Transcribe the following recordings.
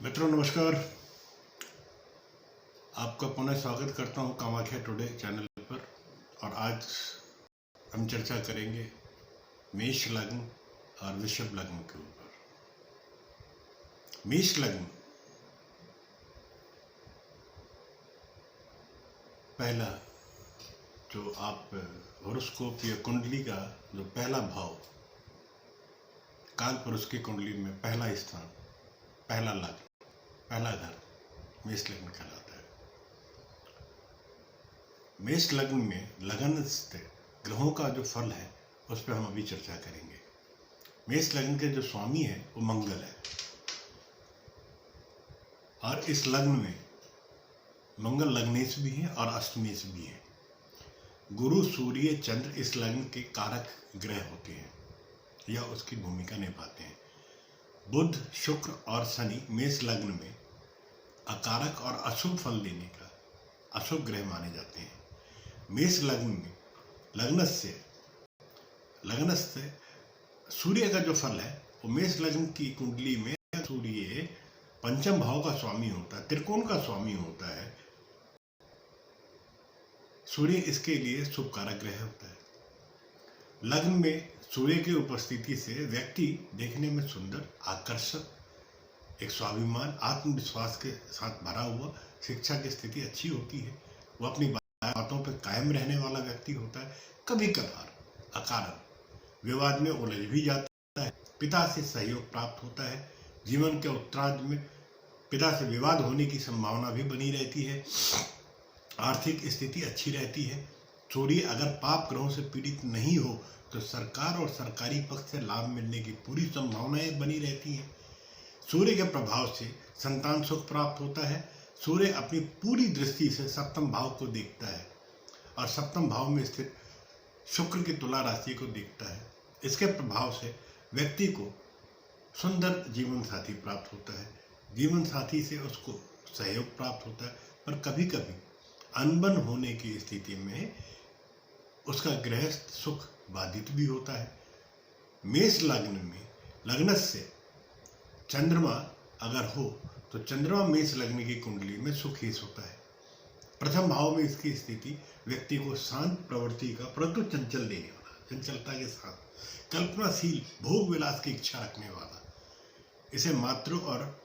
मित्रों नमस्कार। आपका पुनः स्वागत करता हूं कामाख्या टुडे चैनल पर। और आज हम चर्चा करेंगे मेष लग्न और वृषभ लग्न के ऊपर। मेष लग्न पहला जो आप हॉरोस्कोप या कुंडली का जो पहला भाव, काल पुरुष की कुंडली में पहला स्थान, पहला लग्न, पहला घर मेष लग्न कहलाता है। मेष लग्न में लगन स्थित ग्रहों का जो फल है उस पर हम अभी चर्चा करेंगे। मेष लग्न के जो स्वामी है वो मंगल है और इस लग्न में मंगल लग्नेश भी है और अष्टमेश भी है। गुरु सूर्य चंद्र इस लग्न के कारक ग्रह होते हैं या उसकी भूमिका निभाते हैं। बुध शुक्र और शनि मेष लग्न में अकारक और अशुभ फल देने का अशुभ ग्रह माने जाते हैं। मेष लग्न में लग्न से सूर्य का जो फल है वो मेष लग्न की कुंडली में सूर्य पंचम भाव का स्वामी होता है, त्रिकोण का स्वामी होता है। सूर्य इसके लिए शुभ कारक ग्रह होता है। लग्न में सूर्य की उपस्थिति से व्यक्ति देखने में सुंदर, आकर्षक, एक स्वाभिमान, आत्मविश्वास के साथ भरा हुआ, शिक्षा की स्थिति अच्छी होती है। वो अपनी बातों पर कायम रहने वाला व्यक्ति होता है। कभी कभार अकारण विवाद में उलझ भी जाता है। पिता से सहयोग प्राप्त होता है। जीवन के उत्तरार्ध में पिता से विवाद होने की संभावना भी बनी रहती है। आर्थिक स्थिति अच्छी रहती है। सूर्य अगर पाप ग्रहों से पीड़ित नहीं हो तो सरकार और सरकारी पक्ष से लाभ मिलने की पूरी संभावनाएं बनी रहती हैं। सूर्य के प्रभाव से संतान सुख प्राप्त होता है। सूर्य अपनी पूरी दृष्टि से सप्तम भाव को देखता है और सप्तम भाव में स्थित शुक्र की तुला राशि को देखता है। इसके प्रभाव से व्यक्ति को सुंदर जीवन साथी प्राप्त होता है। जीवन साथी से उसको सहयोग प्राप्त होता है, पर कभी कभी अनबन होने की स्थिति में उसका गृहस्थ सुख बाधित भी होता है। मेष लग्न में लग्न से चंद्रमा अगर हो तो चंद्रमा मेष लग्न की कुंडली में सुखेश होता है। प्रथम भाव में इसकी स्थिति व्यक्ति को शांत प्रवृत्ति का परंतु चंचल देने वाला, चंचलता के साथ कल्पनाशील, भोग विलास की इच्छा रखने वाला, इसे मातृ और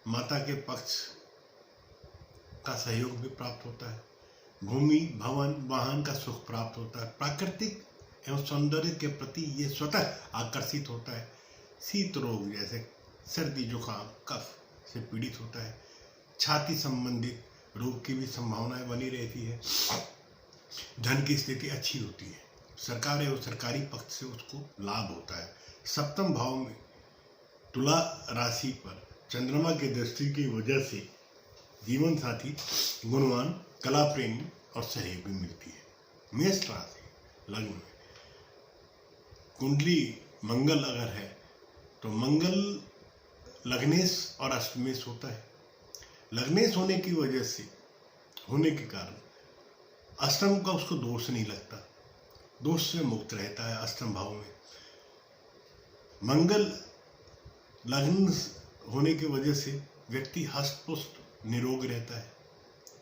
माता के पक्ष का सहयोग भी प्राप्त होता है। भूमि, भवन, वाहन का सुख प्राप्त होता है। प्राकृतिक एवं सौंदर्य के प्रति ये स्वतः आकर्षित होता है। शीत रोग जैसे सर्दी, जुकाम, कफ से पीड़ित होता है। छाती संबंधित रोग की भी संभावनाएं बनी रहती है। धन की स्थिति अच्छी होती है। सरकार एवं सरकारी पक्ष से उसको लाभ होता है। सप्तम भाव में तुला राशि पर चंद्रमा की दृष्टि की वजह से जीवन साथी गुणवान, कला प्रेमी और सहयोगी मिलती है। मेष राशि लग्न में कुंडली मंगल अगर है तो मंगल लग्नेश और अष्टमेश होता है। लग्नेश होने की वजह से, होने के कारण अष्टम का उसको दोष नहीं लगता, दोष से मुक्त रहता है। अष्टम भाव में मंगल लग्न होने की वजह से व्यक्ति हष्ट पुष्ट निरोग रहता है।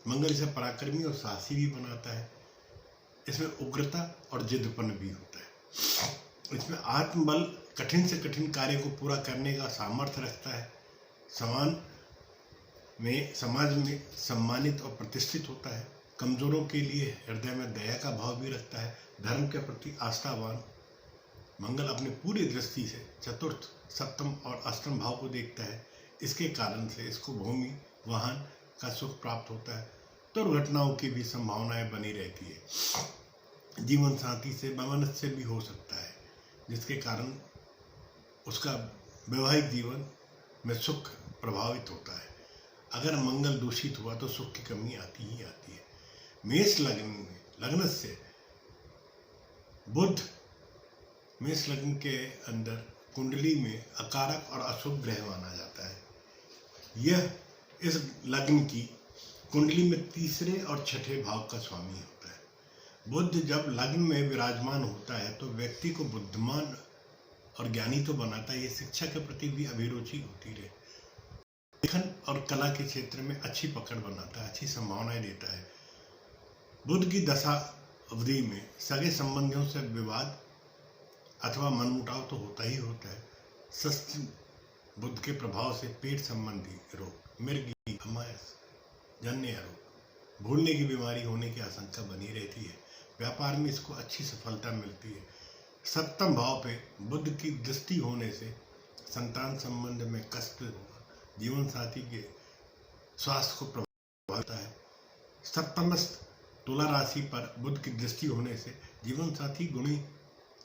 मंगल इसे पराक्रमी और साहसी भी बनाता है। इसमें उग्रता और जिद्दपन भी होता है। इसमें आत्मबल, कठिन से कठिन कार्य को पूरा करने का सामर्थ्य रखता है। समाज में सम्मानित और प्रतिष्ठित होता है। कमजोरों के लिए हृदय में दया का भाव भी रखता है। धर्म के प्रति आस्थावान। मंगल अपनी पूरी दृष्टि से चतुर्थ, सप्तम और अष्टम भाव को देखता है। इसके कारण से इसको भूमि, वाहन का सुख प्राप्त होता है। दुर्घटनाओं की भी संभावनाएं बनी रहती है। जीवन साथी से वैमनस्य भी हो सकता है, जिसके कारण उसका वैवाहिक जीवन में सुख प्रभावित होता है। अगर मंगल दूषित हुआ तो सुख की कमी आती ही आती है। मेष लग्न में लग्न से बुध मेष लग्न के अंदर कुंडली में अकारक और अशुभ ग्रह माना जाता है। यह इस लग्न की कुंडली में तीसरे और छठे भाव का स्वामी होता है। बुध जब लग्न में विराजमान होता है तो व्यक्ति को बुद्धिमान और ज्ञानी तो बनाता है, ये शिक्षा के प्रति भी अभिरुचि होती रहे। लेखन और कला के क्षेत्र में अच्छी पकड़ बनाता है, अच्छी संभावनाएं देता है। बुध की दशा अवधि में सगे संबंधियों से विवाद अथवा मनमुटाव तो होता ही होता है। षष्ठ बुध के प्रभाव से पेट संबंधी रोग, मिर्गी, अमायस जन्य रोग, भूलने की बीमारी होने की आशंका बनी रहती है। व्यापार में इसको अच्छी सफलता मिलती है। सप्तम भाव पे बुध की दृष्टि होने से संतान संबंध में कष्ट होगा, जीवन साथी के स्वास्थ्य को प्रभावित होता है। सप्तमस्थ तुला राशि पर बुध की दृष्टि होने से जीवन साथी गुणी,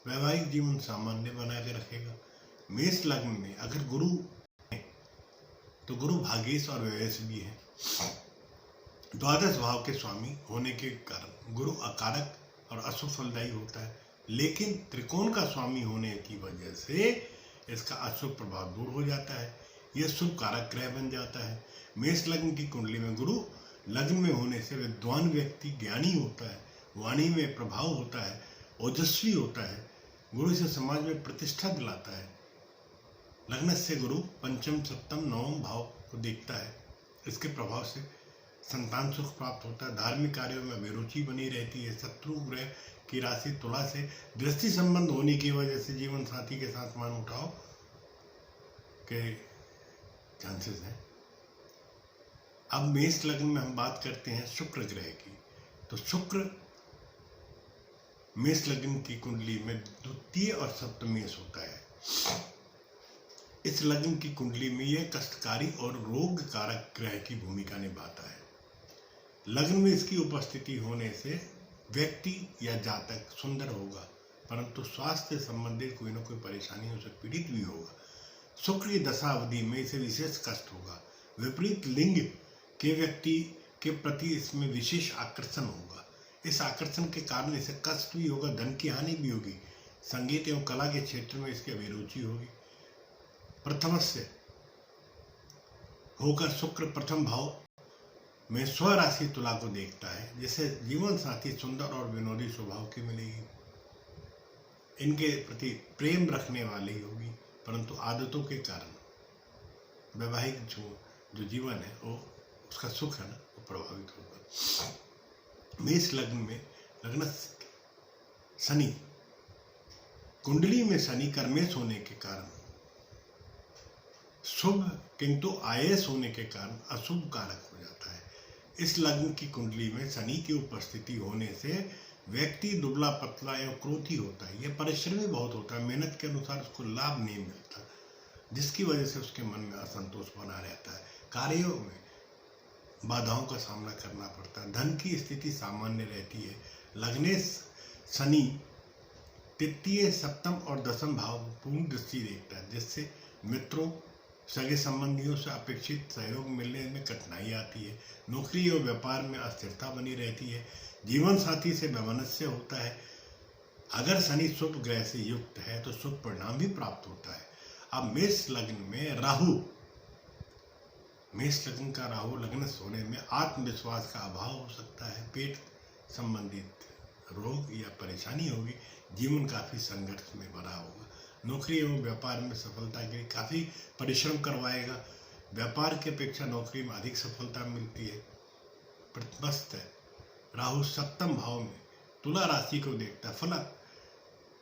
वैवाहिक जीवन सामान्य बना के रखेगा। मेष लग्न में अगर गुरु है तो गुरु भाग्येश और व्ययेश भी है। द्वादश भाव के स्वामी होने के कारण गुरु अकारक और अशुभ फलदायी होता है, लेकिन त्रिकोण का स्वामी होने की वजह से इसका अशुभ प्रभाव दूर हो जाता है। यह शुभ कारक ग्रह बन जाता है। मेष लग्न की कुंडली में गुरु लग्न में होने से विद्वान व्यक्ति ज्ञानी होता है, वाणी में प्रभाव होता है, ओजस्वी होता है। गुरु से समाज में प्रतिष्ठा दिलाता है। लग्न से गुरु पंचम, सप्तम, नवम भाव को देखता है। इसके प्रभाव से संतान सुख प्राप्त होता है। धार्मिक कार्यों में अभिरुचि बनी रहती है। शत्रु ग्रह की राशि तुला से दृष्टि संबंध होने की वजह से जीवन साथी के साथ मान उठाव के चांसेस हैं। अब मेष लग्न में हम बात करते हैं शुक्र ग्रह की। तो शुक्र मेष लग्न की कुंडली में द्वितीय और सप्तमेश होता है। इस लग्न की कुंडली में यह कष्टकारी और रोग कारक ग्रह की भूमिका निभाता है। लग्न में इसकी उपस्थिति होने से व्यक्ति या जातक सुंदर होगा, परंतु स्वास्थ्य से संबंधित कोई न कोई परेशानियों से पीड़ित भी होगा। शुक्र की दशा अवधि में इसे विशेष कष्ट होगा। विपरीत लिंग के व्यक्ति के प्रति इसमें विशेष आकर्षण होगा। इस आकर्षण के कारण इसे कष्ट भी होगा, धन की हानि भी होगी। संगीत एवं कला के क्षेत्र में इसकी अभिरुचि होगी। प्रथम से होकर शुक्र प्रथम भाव में स्वराशि तुला को देखता है, जिससे जीवन साथी सुंदर और विनोदी स्वभाव की मिलेगी। इनके प्रति प्रेम रखने वाली होगी, परंतु आदतों के कारण वैवाहिक जो जीवन है वो उसका सुख है ना वो प्रभावित होगा। मेष लग्न में लग्न शनि, कुंडली में शनि कर्मेश होने के कारण शुभ किंतु आयस होने के कारण अशुभ कारक हो जाता है। इस लग्न की कुंडली में शनि की उपस्थिति होने से व्यक्ति दुबला पतला एवं क्रोधी होता है। यह परिश्रमी बहुत होता है, मेहनत के अनुसार उसको लाभ नहीं मिलता, जिसकी वजह से उसके मन में असंतोष बना रहता है। कार्यों में बाधाओं का सामना करना पड़ता है। धन की स्थिति सामान्य रहती है। लग्नेश शनि तृतीय, सप्तम और दसम भाव पूर्ण दृष्टि देखता है, जिससे मित्रों सगे संबंधियों से अपेक्षित सहयोग मिलने में कठिनाई आती है। नौकरी और व्यापार में अस्थिरता बनी रहती है। जीवन साथी से वैमनस्य होता है। अगर शनि शुभ ग्रह से युक्त है तो शुभ परिणाम भी प्राप्त होता है। अब मेष लग्न में राहु, मेष लग्न का राहु लग्न होने में आत्मविश्वास का अभाव हो सकता है। पेट संबंधित रोग या परेशानी होगी। जीवन काफी संघर्ष में भरा होगा। नौकरी एवं व्यापार में सफलता के लिए काफी परिश्रम करवाएगा। व्यापार की अपेक्षा नौकरी में अधिक सफलता मिलती है। प्रतिमस्त है राहु सप्तम भाव में तुला राशि को देखता है। फलक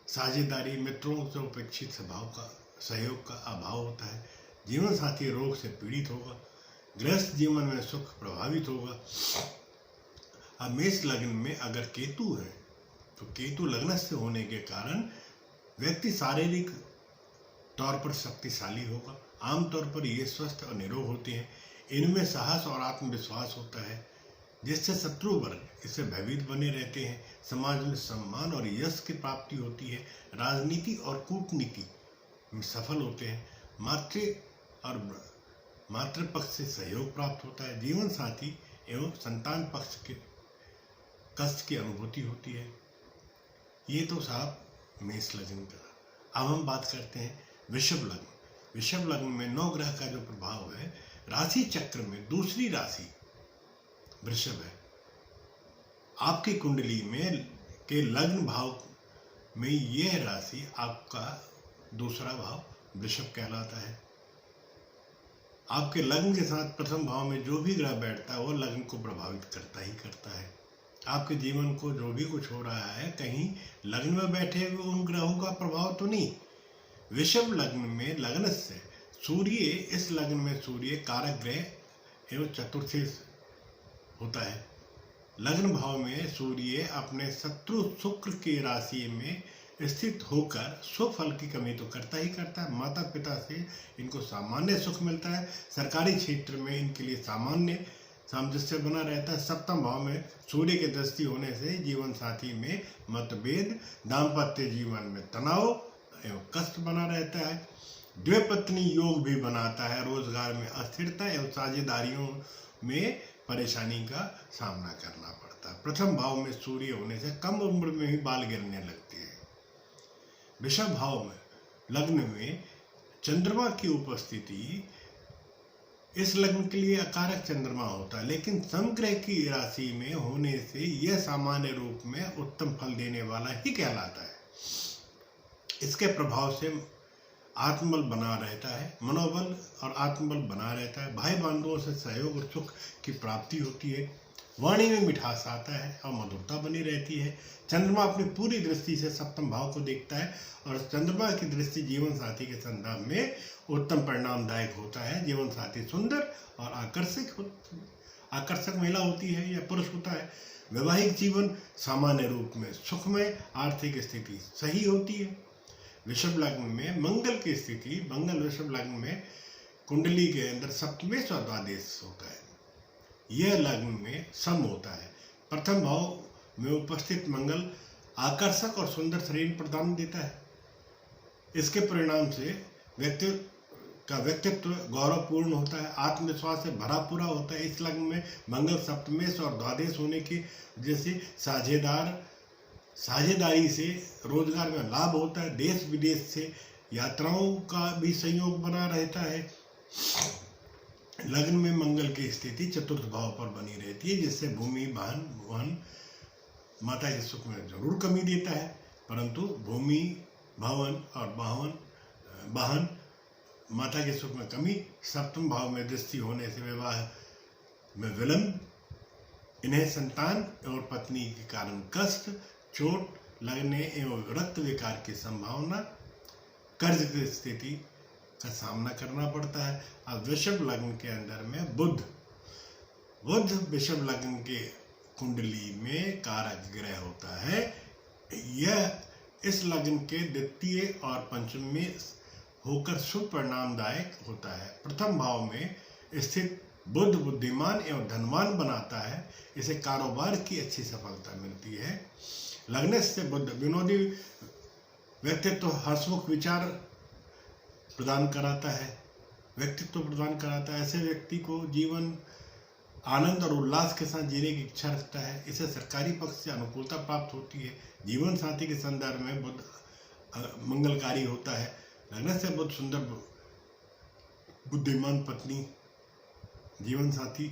साझेदारी, मित्रों से उपेक्षित स्वभाव का सहयोग का अभाव होता है। जीवन साथी रोग से पीड़ित होगा। गृहस्थ जीवन में सुख प्रभावित होगा। अब मेष लग्न में अगर केतु है तो केतु लग्नस्थ होने के कारण व्यक्ति शारीरिक तौर पर शक्तिशाली होगा। आमतौर पर ये स्वस्थ और निरोग होते हैं। इनमें साहस और आत्मविश्वास होता है, जिससे शत्रु वर्ग इससे भयभीत बने रहते हैं। समाज में सम्मान और यश की प्राप्ति होती है। राजनीति और कूटनीति में सफल होते हैं। मातृ पक्ष से सहयोग प्राप्त होता है। जीवन साथी एवं संतान पक्ष के कष्ट की अनुभूति होती है। ये तो साहब मेष लग्न का। अब हम बात करते हैं वृषभ लग्न। वृषभ लग्न में 9 ग्रह का जो प्रभाव है, राशि चक्र में दूसरी राशि वृषभ है। आपकी कुंडली में के लग्न भाव में यह राशि आपका दूसरा भाव वृषभ कहलाता है। आपके लग्न के साथ प्रथम भाव में जो भी ग्रह बैठता है वो लग्न को प्रभावित करता ही करता है। आपके जीवन को जो भी कुछ हो रहा है कहीं लग्न में बैठे हुए उन ग्रहों का प्रभाव तो नहीं। वृषभ लग्न में लग्न से सूर्य, इस लग्न में सूर्य कारक ग्रह एवं चतुर्थी होता है। लग्न भाव में सूर्य अपने शत्रु शुक्र की राशि में स्थित होकर सुफल की कमी तो करता ही करता है। माता पिता से इनको सामान्य सुख मिलता है। सरकारी क्षेत्र में इनके लिए सामान्य सामंजस्य बना रहता है। सप्तम भाव में सूर्य की दृष्टि होने से जीवन साथी में मतभेद, दाम्पत्य जीवन में तनाव एवं कष्ट बना रहता है। द्विपत्नी योग भी बनाता है। रोजगार में अस्थिरता एवं साझेदारियों में परेशानी का सामना करना पड़ता है। प्रथम भाव में सूर्य होने से कम उम्र में ही बाल गिरने लगते हैं। वृषभ भाव में लग्न में चंद्रमा की उपस्थिति, इस लग्न के लिए अकारक चंद्रमा होता है, लेकिन समग्रह की राशि में होने से यह सामान्य रूप में उत्तम फल देने वाला ही कहलाता है। इसके प्रभाव से आत्मबल बना रहता है, मनोबल और आत्मबल बना रहता है। भाई बंधुओं से सहयोग और सुख की प्राप्ति होती है। वाणी में मिठास आता है और मधुरता बनी रहती है। चंद्रमा अपनी पूरी दृष्टि से सप्तम भाव को देखता है और चंद्रमा की दृष्टि जीवन साथी के संदर्भ में उत्तम परिणामदायक होता है। जीवन साथी सुंदर और आकर्षक महिला होती है या पुरुष होता है। वैवाहिक जीवन सामान्य रूप में सुखमय, आर्थिक स्थिति सही होती है। वृषभ लग्न में मंगल की स्थिति, मंगल वृषभ लग्न में कुंडली के अंदर सप्तमेश और द्वादश होता है। यह लग्न में सम होता है। प्रथम भाव में उपस्थित मंगल आकर्षक और सुंदर शरीर प्रदान देता है। इसके परिणाम से व्यक्तित्व गौरवपूर्ण होता है, आत्मविश्वास से भरा पूरा होता है। इस लग्न में मंगल सप्तमेश और द्वादश होने की वजह से साझेदारी से रोजगार में लाभ होता है। देश विदेश से यात्राओं का भी संयोग बना रहता है। लग्न में मंगल की स्थिति चतुर्थ भाव पर बनी रहती है, जिससे भूमि, वाहन, माता के सुख में जरूर कमी देता है, परंतु भूमि, भवन और वाहन, माता के सुख में कमी। सप्तम भाव में दृष्टि होने से विवाह में विलंब, इन्हें संतान और पत्नी के कारण कष्ट, चोट लगने एवं रक्त विकार की संभावना, कर्ज की स्थिति का सामना करना पड़ता है। अब वृषभ लग्न के अंदर में बुध वृषभ लग्न के कुंडली में कारक ग्रह होता है। यह इस लग्न के द्वितीय और पंचम में होकर शुभ परिणामदायक होता है। प्रथम भाव में स्थित बुध बुद्धिमान एवं धनवान बनाता है। इसे कारोबार की अच्छी सफलता मिलती है। लग्न से बुध विनोदी व्यक्तित्व, हंसमुख विचार प्रदान कराता है, व्यक्तित्व प्रदान कराता है। ऐसे व्यक्ति को जीवन आनंद और उल्लास के साथ जीने की इच्छा रखता है। इसे सरकारी पक्ष से अनुकूलता प्राप्त होती है। जीवन साथी के संदर्भ में बुध मंगलकारी होता है। लग्न से बुध सुंदर बुद्धिमान पत्नी, जीवन साथी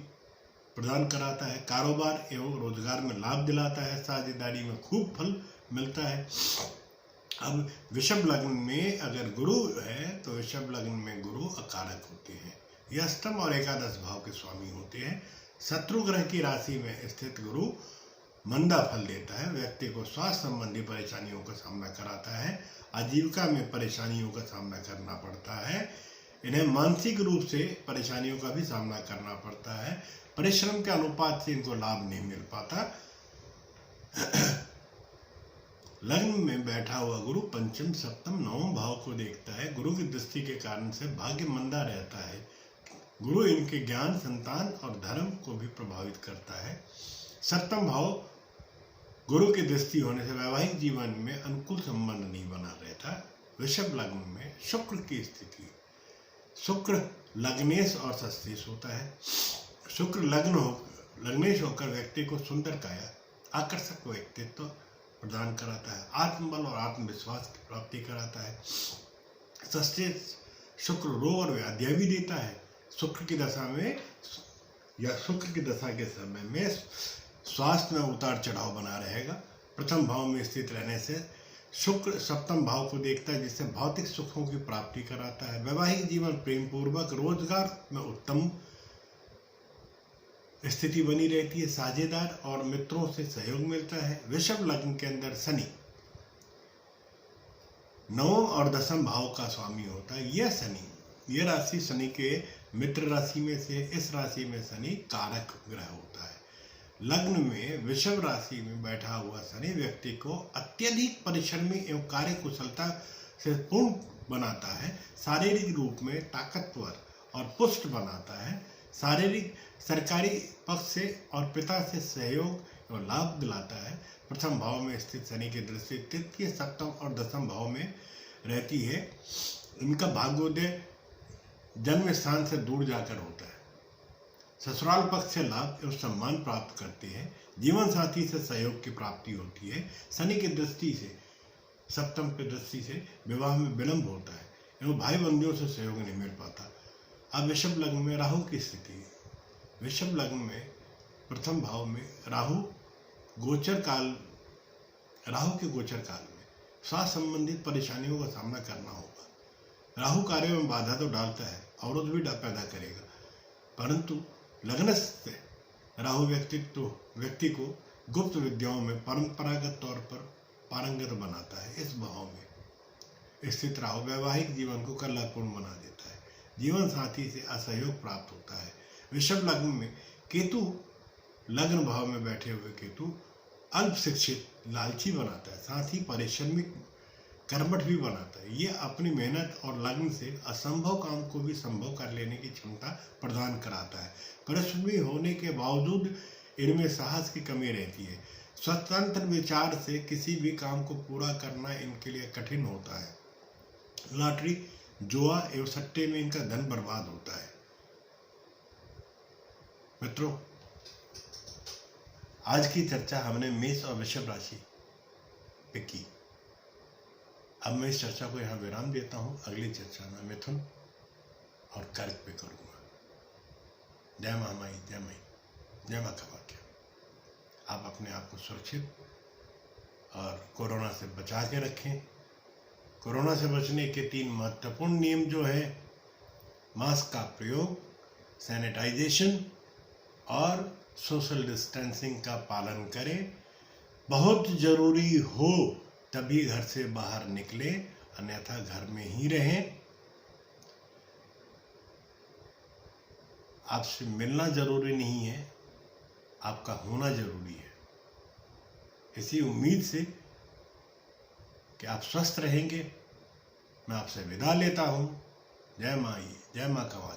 प्रदान कराता है। कारोबार एवं रोजगार में लाभ दिलाता है। साझेदारी में खूब फल मिलता है। अब वृषभ लग्न में अगर गुरु है तो वृषभ लग्न में गुरु अकारक होते हैं। यह अष्टम और एकादश भाव के स्वामी होते हैं। शत्रु ग्रह की राशि में स्थित गुरु मंदा फल देता है। व्यक्ति को स्वास्थ्य संबंधी परेशानियों का सामना कराता है। आजीविका में परेशानियों का सामना करना पड़ता है। इन्हें मानसिक रूप से परेशानियों का भी सामना करना पड़ता है। परिश्रम के अनुपात से इनको लाभ नहीं मिल पाता। लग्न में बैठा हुआ गुरु पंचम, सप्तम, नवम भाव को देखता है। गुरु की दृष्टि के कारण से भाग्य मंदा रहता है। गुरु इनके ज्ञान, संतान और धर्म को भी प्रभावित करता है। सप्तम भाव गुरु की दृष्टि होने से वैवाहिक जीवन में अनुकूल संबंध नहीं बना रहता। वृषभ लग्न में शुक्र की स्थिति, शुक्र लग्नेश और षष्ठेश होता है। शुक्र लग्नेश होकर व्यक्ति को सुंदर काया, आकर्षक व्यक्तित्व प्रदान कराता है। आत्मबल और आत्मविश्वास की प्राप्ति कराता है। षष्ठेश शुक्र रोग और व्याधियां भी देता है। शुक्र की दशा में या शुक्र की दशा के समय में स्वास्थ्य में उतार चढ़ाव बना रहेगा। प्रथम भाव में स्थित रहने से शुक्र सप्तम भाव को देखता है, जिससे भौतिक सुखों की प्राप्ति कराता है। वैवाहिक जीवन प्रेम पूर्वक, रोजगार में उत्तम स्थिति बनी रहती है। साझेदार और मित्रों से सहयोग मिलता है। वृषभ लग्न के अंदर शनि नवम और दसम भाव का स्वामी होता है। यह शनि, यह राशि शनि के मित्र राशि में से इस राशि में शनि कारक ग्रह होता है। लग्न में वृषभ राशि में बैठा हुआ शनि व्यक्ति को अत्यधिक परिश्रमी एवं कार्य कुशलता से पूर्ण बनाता है। शारीरिक रूप में ताकतवर और पुष्ट बनाता है। शारीरिक सरकारी पक्ष से और पिता से सहयोग और लाभ दिलाता है। प्रथम भाव में स्थित शनि की दृष्टि तृतीय, सप्तम और दसम भाव में रहती है। इनका भाग्योदय जन्म स्थान से दूर जाकर होता है। ससुराल पक्ष से लाभ एवं सम्मान प्राप्त करते हैं। जीवन साथी से सहयोग की प्राप्ति होती है। शनि की दृष्टि से, सप्तम की दृष्टि से विवाह में विलंब होता है एवं भाई बंधुओं से सहयोग नहीं मिल पाता। अब वृषभ लग्न में राहु की स्थिति है। वृषभ लग्न में प्रथम भाव में राहु के गोचर काल में स्वास्थ्य संबंधित परेशानियों का सामना करना होगा। राहु कार्य में बाधा तो डालता है, अवरोध भी पैदा करेगा, परंतु लग्न से राहु व्यक्ति को गुप्त विद्याओं में परंपरागत तौर पर पारंगत बनाता है। इस भाव में स्थित राहु वैवाहिक जीवन को कलापूर्ण बना देता है। जीवन साथी से असहयोग प्राप्त होता है। वृषभ लग्न में केतु, लग्न भाव में बैठे हुए केतु अल्प शिक्षित लालची बनाता है, साथ ही परिश्रमी कर्मठ भी बनाता है। ये अपनी मेहनत और लगन से असंभव काम को भी संभव कर लेने की क्षमता प्रदान कराता है। परिश्रमी होने के बावजूद इनमें साहस की कमी रहती है। स्वतंत्र विचार से किसी भी काम को पूरा करना इनके लिए कठिन होता है। लॉटरी, जुआ एवं सट्टे में इनका धन बर्बाद होता है। मित्रों, आज की चर्चा हमने मेष और वृषभ राशि पे की। अब मैं इस चर्चा को यहाँ विराम देता हूँ। अगली चर्चा में मिथुन और कर्क पे करूँगा। जय महामाई, जय माई, जय माँ कामाख्या। आप अपने आप को सुरक्षित और कोरोना से बचा के रखें। कोरोना से बचने के 3 महत्वपूर्ण नियम जो है, मास्क का प्रयोग, सैनिटाइजेशन और सोशल डिस्टेंसिंग का पालन करें। बहुत जरूरी हो तभी घर से बाहर निकले, अन्यथा घर में ही रहें। आपसे मिलना जरूरी नहीं है, आपका होना जरूरी है। इसी उम्मीद से कि आप स्वस्थ रहेंगे, मैं आपसे विदा लेता हूँ। जय माई, जय माँ कामाख्या।